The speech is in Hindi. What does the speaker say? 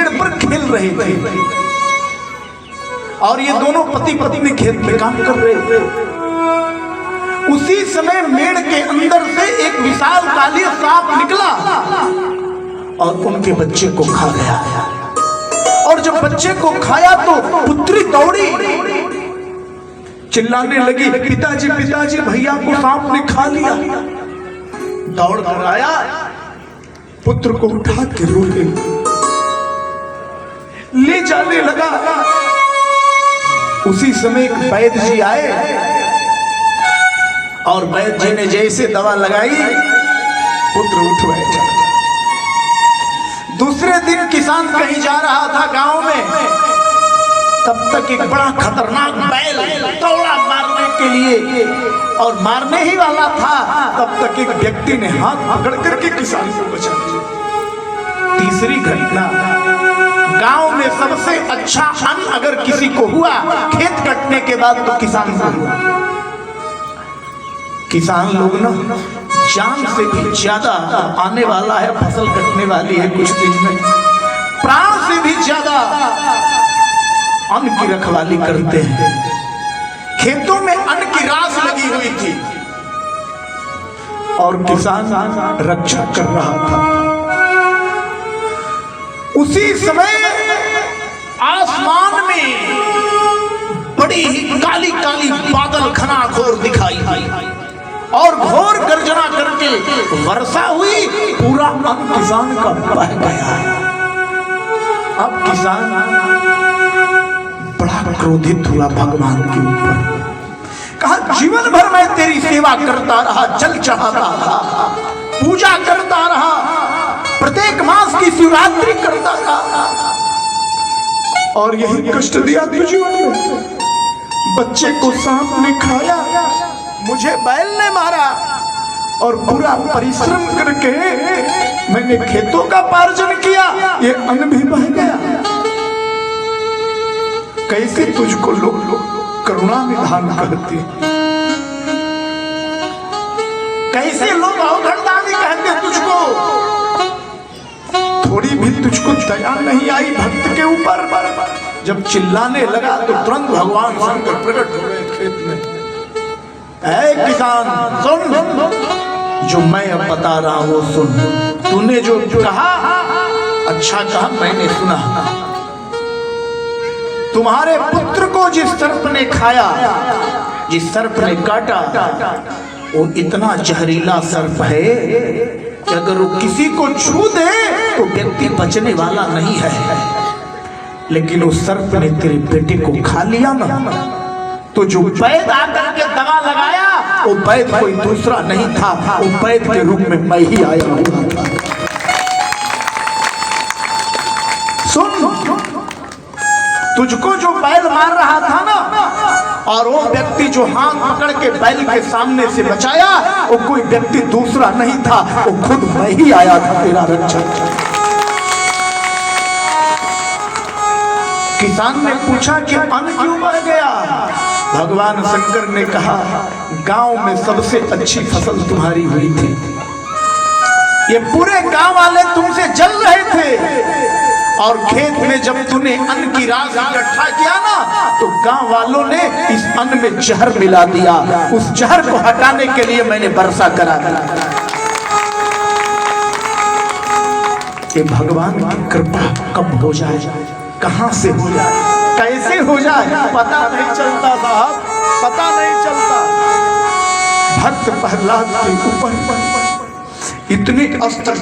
पेड़ पर खेल रहे थे और ये दोनों पति पत्नी खेत में काम कर रहे थे। उसी समय मेड़ के अंदर से एक विशाल काली सांप निकला और उनके बच्चे को खा गया। और जब बच्चे को खाया तो पुत्री दौड़ी, चिल्लाने लगी, पिताजी पिताजी भैया को सांप ने खा लिया। दौड़ कर आया, पुत्र को उठा के रोके ले जाने लगा। उसी समय एक वैद्य जी आए और वैद्य जी ने जैसे दवा लगाई, पुत्र उठ बैठा। दूसरे दिन किसान कहीं जा रहा था गांव में, तब तक एक बड़ा खतरनाक बैल दौड़ा मारने के लिए और मारने ही वाला था। तब तक एक व्यक्ति ने हाथ पकड़ करके किसान को बचा लिया। तीसरी घटना, गांव में सबसे अच्छा अन्न अगर किसी को हुआ खेत कटने के बाद तो किसान को हुआ। किसान लोग ना जान से भी ज्यादा, आने वाला है फसल कटने वाली है कुछ दिन में, प्राण से भी ज्यादा अन्न की रखवाली करते हैं। खेतों में अन्न की रास लगी हुई थी और किसान रक्षा कर रहा था। उसी समय आसमान में बड़ी ही काली काली बादल घनाघोर दिखाई दी और घोर गर्जना करके वर्षा हुई। पूरा अन्न किसान का बह गया। अब किसान बड़ा क्रोधित हुआ भगवान के ऊपर। कहा, जीवन भर मैं तेरी सेवा करता रहा, जल चढ़ाता रहा, पूजा करता रहा, प्रत्येक मास की शिवरात्रि करता रहा और यही कष्ट दिया तुझे। बच्चे को सांप ने खाया, मुझे बैल ने मारा और पूरा परिश्रम करके मैंने खेतों का पार्जन किया, ये अन्न भी बह गया। कैसे तुझको लोग करुणा निधान कहते, कैसे लोग अवघड़दानी कहते तुझको। थोड़ी भी तुझको दया नहीं आई भक्त के ऊपर। जब चिल्लाने लगा तो तुरंत भगवान शंकर प्रकट हो गए खेत में। ऐ किसान सुन, जो मैं अब बता रहा हूं वो सुन। तूने जो कहा अच्छा कहा, मैंने सुना। तुम्हारे पुत्र को जिस सर्प ने खाया, जिस सर्प ने काटा, वो इतना जहरीला सर्प है कि अगर वो किसी को छू दे तो व्यक्ति बचने वाला नहीं है। लेकिन उस सर्प ने तेरे बेटे को खा लिया ना, तो जो वैद्य आकर के दवा लगाया वो वैद्य कोई दूसरा नहीं था, वो वैद्य के रूप में मैं ही आया हुआ था। सुन, तुझको जो बैल मार रहा था ना, और वो व्यक्ति जो हाथ पकड़ के बैल के सामने से बचाया, वो कोई व्यक्ति दूसरा नहीं था, वो खुद मैं ही आया था तेरा रक्षक। किसान ने पूछा कि अन्न क्यों बह गया? भगवान शंकर ने कहा, गांव में सबसे अच्छी फसल तुम्हारी हुई थी, ये पूरे गांव वाले तुमसे जल रहे थे और खेत में जब तूने अन्न की रास इकट्ठा किया ना, तो गांव वालों ने इस अन्न में जहर मिला दिया। उस जहर को हटाने के लिए मैंने वर्षा करा दी। कि भगवान की कृपा कब हो जाए, कहां से हो जाए, कैसे हो जाए, पता नहीं चलता साहब, पता नहीं चलता। भक्त प्रहलाद के ऊपर इतने अस्त्र